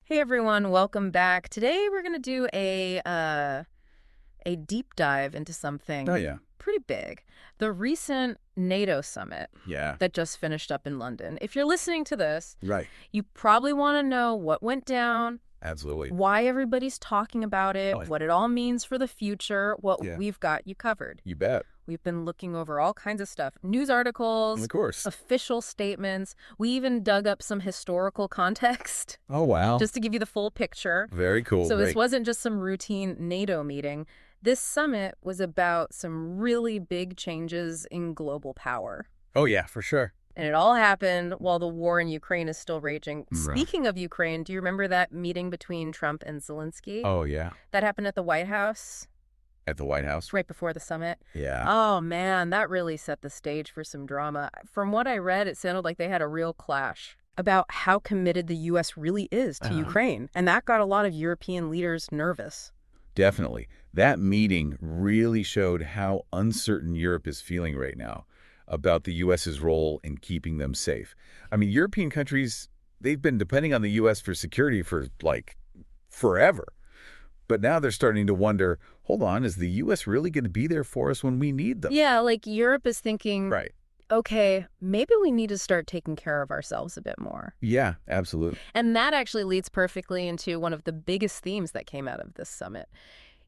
Hey everyone, welcome back. Today we're gonna do a deep dive into Oh, something yeah. pretty big. The recent NATO summit Yeah. that just finished up in London. If you're listening to this, Right. you probably want to know what went down, Absolutely. why everybody's talking about it, Oh, what it all means for the future. Well, yeah. we've got you covered. You bet. We've been looking over all kinds of stuff, news Of articles, course. official statements. We even dug up some historical context Oh, wow. just to give you the full picture. Very cool. So this Great. wasn't just some routine NATO meeting. This summit was about some really big changes in global power. Oh, yeah, for sure. And it all happened while the war in Ukraine is still raging. Right. Speaking of Ukraine, do you remember that meeting between Trump and Zelensky? Oh, yeah. That happened at the White House At the White House. right before the summit. Yeah. Oh, man, that really set the stage for some drama. From what I read, it sounded like they had a real clash about how committed the U.S. really is to Ukraine. And that got a lot of European leaders nervous. Definitely. That meeting really showed how uncertain Europe is feeling right now about the U.S.'s role in keeping them safe. I mean, European countries, they've been depending on the U.S. for security for, like, forever. But now they're starting to wonder, hold on, is the U.S. really going to be there for us when we need them? Yeah, like Europe is thinking, Right. okay, maybe we need to start taking care of ourselves a bit more. Yeah, absolutely. And that actually leads perfectly into one of the biggest themes that came out of this summit.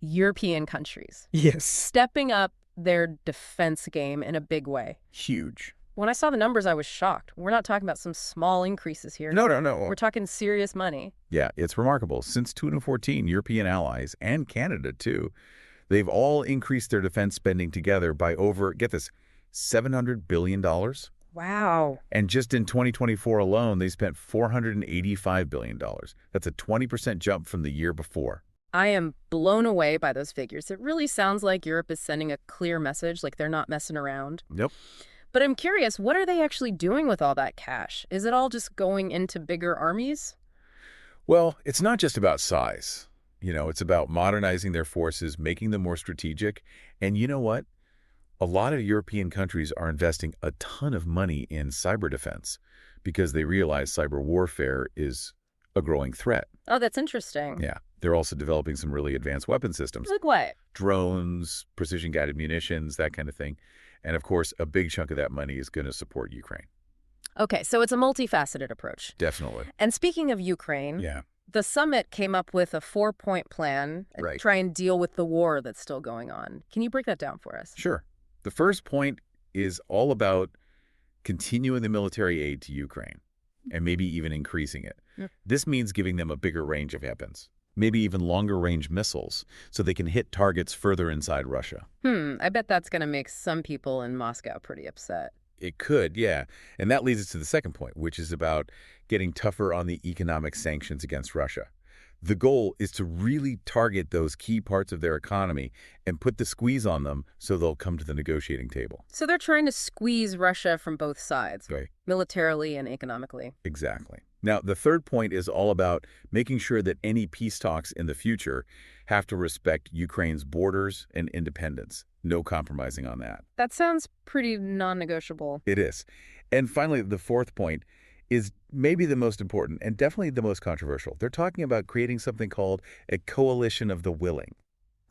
European countries Yes. stepping up their defense game in a big way. Huge. When I saw the numbers, I was shocked. We're not talking about some small increases here. No. We're talking serious money. Yeah, it's remarkable. Since 2014, European allies, and Canada too, they've all increased their defense spending together by over, get this, $700 billion. Wow. And just in 2024 alone, they spent $485 billion. That's a 20% jump from the year before. I am blown away by those figures. It really sounds like Europe is sending a clear message, like they're not messing around. Yep. But I'm curious, what are they actually doing with all that cash? Is it all just going into bigger armies? Well, it's not just about size. It's about modernizing their forces, making them more strategic. And you know what? A lot of European countries are investing a ton of money in cyber defense because they realize cyber warfare is a growing threat. Oh, that's interesting. Yeah. They're also developing some really advanced weapon systems. Like what? Drones, precision-guided munitions, that kind of thing. And of course, a big chunk of that money is going to support Ukraine. Okay, so it's a multifaceted approach. Definitely. And speaking of Ukraine, Yeah. the summit came up with a 4-point plan to Right. try and deal with the war that's still going on. Can you break that down for us? Sure. The first point is all about continuing the military aid to Ukraine and maybe even increasing it. Yep. This means giving them a bigger range of weapons, maybe even longer range missiles, so they can hit targets further inside Russia. I bet that's going to make some people in Moscow pretty upset. It could, yeah. And that leads us to the second point, which is about getting tougher on the economic sanctions against Russia. The goal is to really target those key parts of their economy and put the squeeze on them so they'll come to the negotiating table. So they're trying to squeeze Russia from both sides, Right. militarily and economically. Exactly. Now, the third point is all about making sure that any peace talks in the future have to respect Ukraine's borders and independence. No compromising on that. That sounds pretty non-negotiable. It is. And finally, the fourth point is maybe the most important and definitely the most controversial. They're talking about creating something called a coalition of the willing.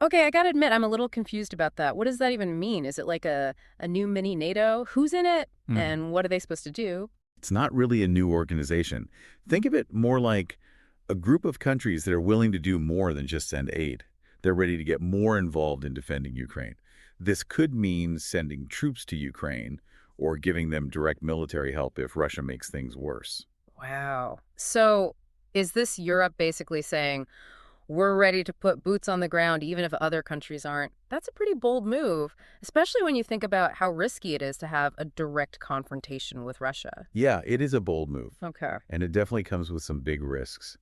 Okay, I gotta admit, I'm a little confused about that. What does that even mean? Is it like a new mini NATO? Who's in it? And what are they supposed to do? It's not really a new organization. Think of it more like a group of countries that are willing to do more than just send aid. They're ready to get more involved in defending Ukraine. This could mean sending troops to Ukraine or giving them direct military help if Russia makes things worse. Wow. So is this Europe basically saying, we're ready to put boots on the ground even if other countries aren't? That's a pretty bold move, especially when you think about how risky it is to have a direct confrontation with Russia. Yeah, it is a bold move, Okay. and it definitely comes with some big risks.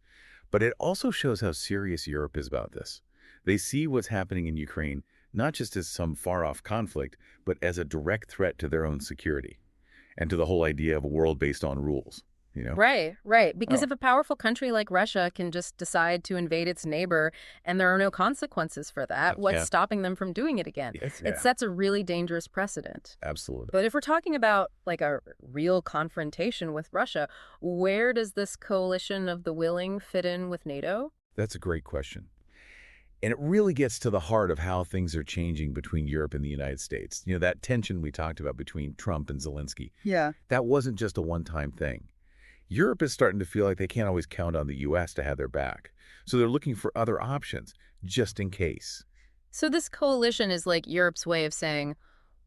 But it also shows how serious Europe is about this. They see what's happening in Ukraine not just as some far-off conflict, but as a direct threat to their own security and to the whole idea of a world based on rules. you know? Right, right. Because Oh, if a powerful country like Russia can just decide to invade its neighbor and there are no consequences for that, what's yeah. stopping them from doing it again? Yes, It yeah. sets a really dangerous precedent. Absolutely. But if we're talking about like a real confrontation with Russia, where does this coalition of the willing fit in with NATO? That's a great question. And it really gets to the heart of how things are changing between Europe and the United States. That tension we talked about between Trump and Zelensky, Yeah. that wasn't just a one-time thing. Europe is starting to feel like they can't always count on the U.S. to have their back. So they're looking for other options, just in case. So this coalition is like Europe's way of saying,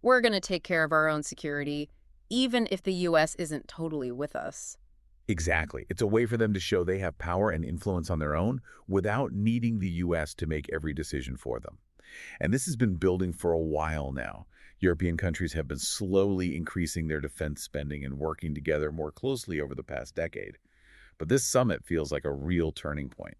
we're going to take care of our own security, even if the U.S. isn't totally with us. Exactly. It's a way for them to show they have power and influence on their own without needing the U.S. to make every decision for them. And this has been building for a while now. European countries have been slowly increasing their defense spending and working together more closely over the past decade. But this summit feels like a real turning point.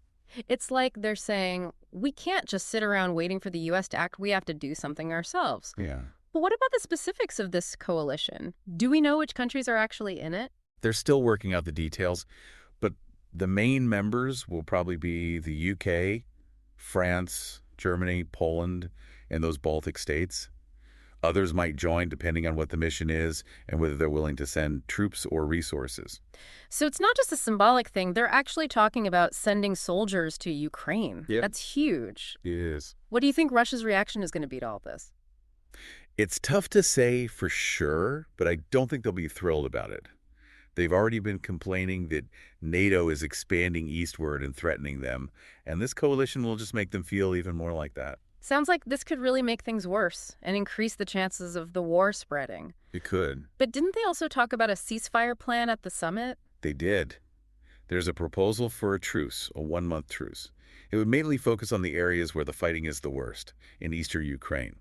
It's like they're saying, we can't just sit around waiting for the U.S. to act. We have to do something ourselves. Yeah. But what about the specifics of this coalition? Do we know which countries are actually in it? They're still working out the details, but the main members will probably be the UK, France, Germany, Poland, and those Baltic states. Others might join depending on what the mission is and whether they're willing to send troops or resources. So it's not just a symbolic thing. They're actually talking about sending soldiers to Ukraine. Yep. That's huge. It is. What do you think Russia's reaction is going to be to all this? It's tough to say for sure, but I don't think they'll be thrilled about it. They've already been complaining that NATO is expanding eastward and threatening them, and this coalition will just make them feel even more like that. Sounds like this could really make things worse and increase the chances of the war spreading. It could. But didn't they also talk about a ceasefire plan at the summit? They did. There's a proposal for a truce, a one-month truce. It would mainly focus on the areas where the fighting is the worst, in eastern Ukraine.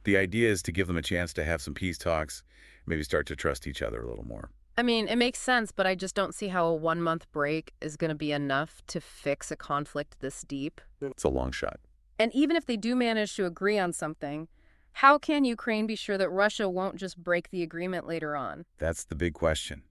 The idea is to give them a chance to have some peace talks, maybe start to trust each other a little more. I mean, it makes sense, but I just don't see how a 1 month break is going to be enough to fix a conflict this deep. It's a long shot. And even if they do manage to agree on something, how can Ukraine be sure that Russia won't just break the agreement later on? That's the big question.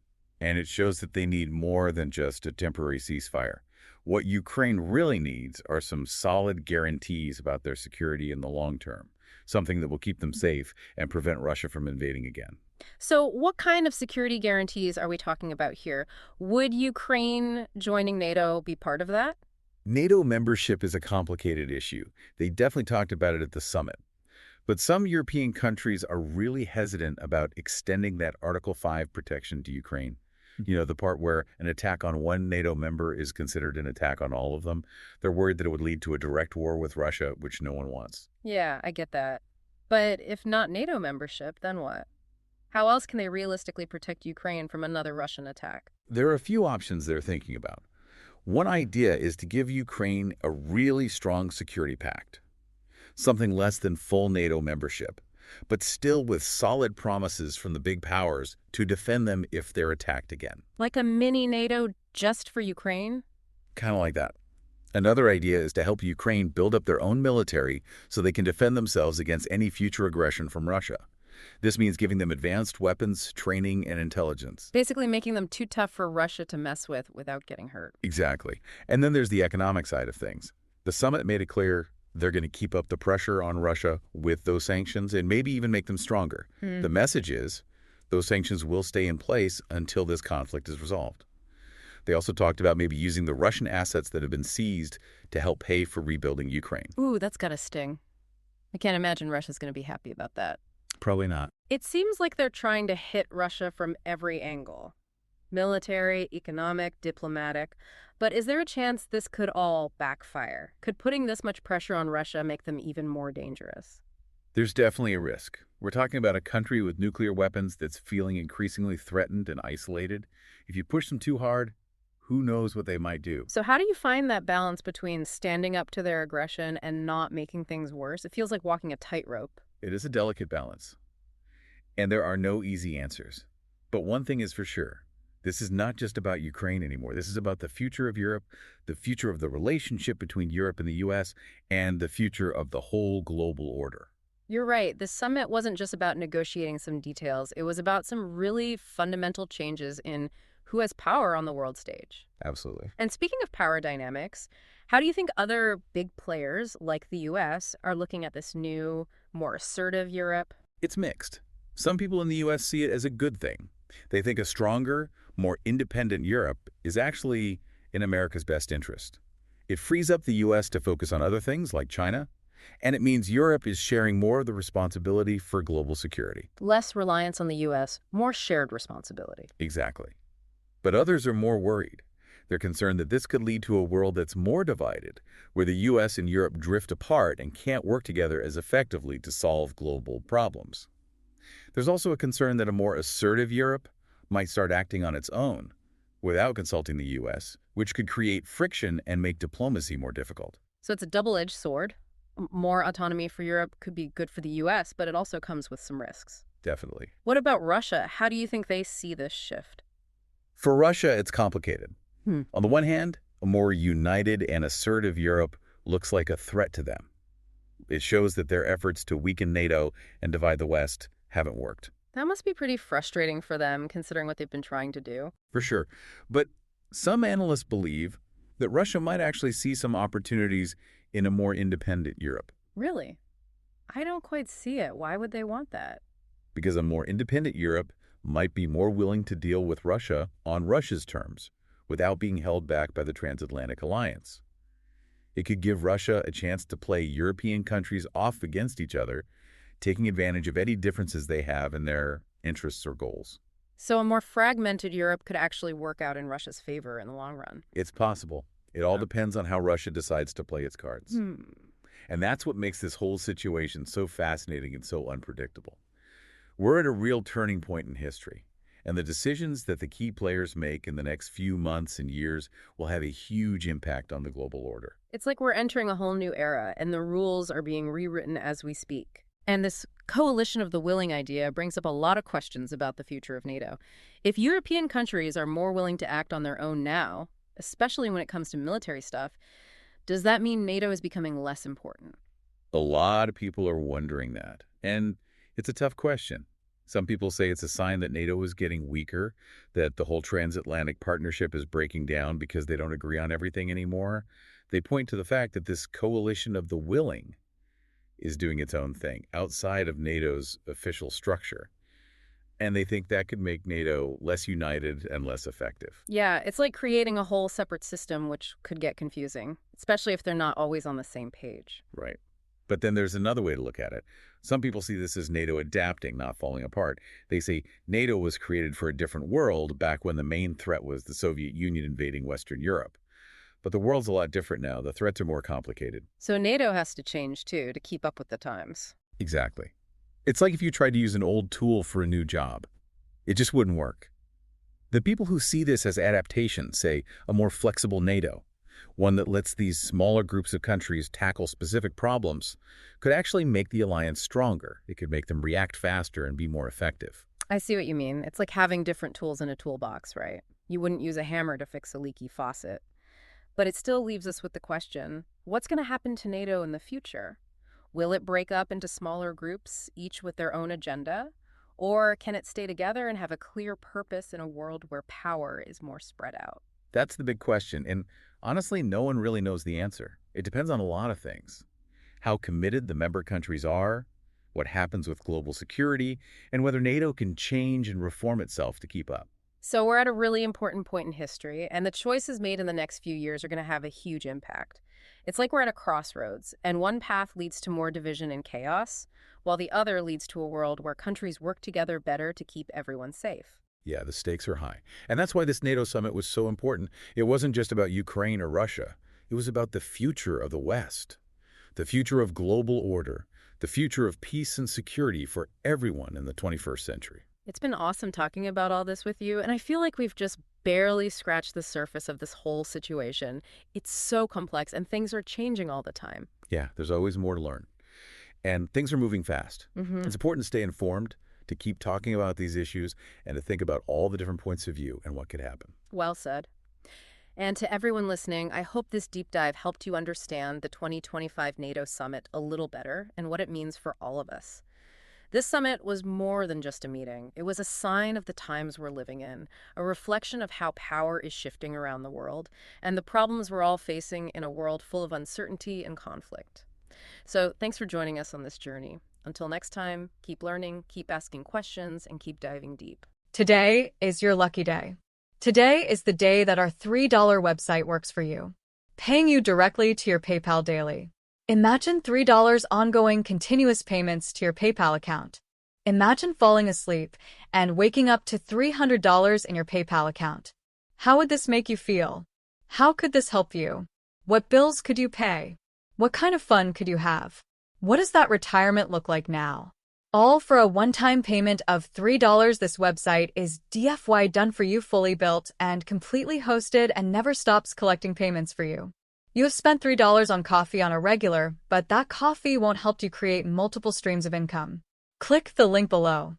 And it shows that they need more than just a temporary ceasefire. What Ukraine really needs are some solid guarantees about their security in the long term, something that will keep them safe and prevent Russia from invading again. So, what kind of security guarantees are we talking about here? Would Ukraine joining NATO be part of that? NATO membership is a complicated issue. They definitely talked about it at the summit. But some European countries are really hesitant about extending that Article 5 protection to Ukraine. The part where an attack on one NATO member is considered an attack on all of them. They're worried that it would lead to a direct war with Russia, which no one wants. Yeah, I get that. But if not NATO membership, then what? How else can they realistically protect Ukraine from another Russian attack? There are a few options they're thinking about. One idea is to give Ukraine a really strong security pact, something less than full NATO membership, but still with solid promises from the big powers to defend them if they're attacked again. Like a mini NATO just for Ukraine? Kind of like that. Another idea is to help Ukraine build up their own military so they can defend themselves against any future aggression from Russia. This means giving them advanced weapons, training, and intelligence. Basically making them too tough for Russia to mess with without getting hurt. Exactly. And then there's the economic side of things. The summit made it clear they're going to keep up the pressure on Russia with those sanctions and maybe even make them stronger. The message is those sanctions will stay in place until this conflict is resolved. They also talked about maybe using the Russian assets that have been seized to help pay for rebuilding Ukraine. Ooh, that's gotta sting. I can't imagine Russia's gonna be happy about that. Probably not. It seems like they're trying to hit Russia from every angle. Military, economic, diplomatic. But is there a chance this could all backfire? Could putting this much pressure on Russia make them even more dangerous? There's definitely a risk. We're talking about a country with nuclear weapons that's feeling increasingly threatened and isolated. If you push them too hard, who knows what they might do? So how do you find that balance between standing up to their aggression and not making things worse? It feels like walking a tightrope. It is a delicate balance. And there are no easy answers. But one thing is for sure. This is not just about Ukraine anymore. This is about the future of Europe, the future of the relationship between Europe and the U.S., and the future of the whole global order. You're right. The summit wasn't just about negotiating some details. It was about some really fundamental changes in who has power on the world stage. Absolutely. And speaking of power dynamics, how do you think other big players like the US are looking at this new, more assertive Europe? It's mixed. Some people in the U.S. see it as a good thing. They think a stronger, more independent Europe is actually in America's best interest. It frees up the U.S. to focus on other things like China, and it means Europe is sharing more of the responsibility for global security. Less reliance on the US, more shared responsibility. Exactly. But others are more worried. They're concerned that this could lead to a world that's more divided, where the U.S. and Europe drift apart and can't work together as effectively to solve global problems. There's also a concern that a more assertive Europe might start acting on its own, without consulting the U.S., which could create friction and make diplomacy more difficult. So it's a double-edged sword. More autonomy for Europe could be good for the US, but it also comes with some risks. Definitely. What about Russia? How do you think they see this shift? For Russia, it's complicated. Hmm. On the one hand, a more united and assertive Europe looks like a threat to them. It shows that their efforts to weaken NATO and divide the West haven't worked. That must be pretty frustrating for them, considering what they've been trying to do. For sure. But some analysts believe that Russia might actually see some opportunities in a more independent Europe, Really? I don't quite see it. Why would they want that? because a more independent Europe might be more willing to deal with Russia on Russia's terms without being held back by the transatlantic alliance. It could give Russia a chance to play European countries off against each other, taking advantage of any differences they have in their interests or goals. So a more fragmented Europe could actually work out in Russia's favor in the long run. It's possible. It all depends on how Russia decides to play its cards. Hmm. And that's what makes this whole situation so fascinating and so unpredictable. We're at a real turning point in history, and the decisions that the key players make in the next few months and years will have a huge impact on the global order. It's like we're entering a whole new era, and the rules are being rewritten as we speak. And this coalition of the willing idea brings up a lot of questions about the future of NATO. If European countries are more willing to act on their own now, especially when it comes to military stuff, does that mean NATO is becoming less important? A lot of people are wondering that, and it's a tough question. Some people say it's a sign that NATO is getting weaker, that the whole transatlantic partnership is breaking down because they don't agree on everything anymore. They point to the fact that this coalition of the willing is doing its own thing outside of NATO's official structure. And they think that could make NATO less united and less effective. Yeah, it's like creating a whole separate system, which could get confusing, especially if they're not always on the same page. Right. But then there's another way to look at it. Some people see this as NATO adapting, not falling apart. They say NATO was created for a different world back when the main threat was the Soviet Union invading Western Europe. But the world's a lot different now. The threats are more complicated. So NATO has to change, too, to keep up with the times. Exactly. It's like if you tried to use an old tool for a new job. It just wouldn't work. The people who see this as adaptation say a more flexible NATO, one that lets these smaller groups of countries tackle specific problems, could actually make the alliance stronger. It could make them react faster and be more effective. I see what you mean. It's like having different tools in a toolbox, right? You wouldn't use a hammer to fix a leaky faucet. But it still leaves us with the question, what's going to happen to NATO in the future? Will it break up into smaller groups, each with their own agenda? Or can it stay together and have a clear purpose in a world where power is more spread out? That's the big question, and honestly, no one really knows the answer. It depends on a lot of things. How committed the member countries are, what happens with global security, and whether NATO can change and reform itself to keep up. So we're at a really important point in history, and the choices made in the next few years are going to have a huge impact. It's like we're at a crossroads, and one path leads to more division and chaos, while the other leads to a world where countries work together better to keep everyone safe. Yeah, the stakes are high. And that's why this NATO summit was so important. It wasn't just about Ukraine or Russia. It was about the future of the West, the future of global order, the future of peace and security for everyone in the 21st century. It's been awesome talking about all this with you, and I feel like we've just barely scratched the surface of this whole situation. It's so complex, and things are changing all the time. Yeah, there's always more to learn. And things are moving fast. It's important to stay informed, to keep talking about these issues, and to think about all the different points of view and what could happen. Well said. And to everyone listening, I hope this deep dive helped you understand the 2025 NATO Summit a little better and what it means for all of us. This summit was more than just a meeting. It was a sign of the times we're living in, a reflection of how power is shifting around the world, and the problems we're all facing in a world full of uncertainty and conflict. So, thanks for joining us on this journey. Until next time, keep learning, keep asking questions, and keep diving deep. Today is your lucky day. Today is the day that our $3 website works for you, paying you directly to your PayPal daily. Imagine $3 ongoing continuous payments to your PayPal account. Imagine falling asleep and waking up to $300 in your PayPal account. How would this make you feel? How could this help you? What bills could you pay? What kind of fun could you have? What does that retirement look like now? All for a one-time payment of $3. This website is DFY done for you, fully built and completely hosted, and never stops collecting payments for you. You have spent $3 on coffee on a regular, but that coffee won't help you create multiple streams of income. Click the link below.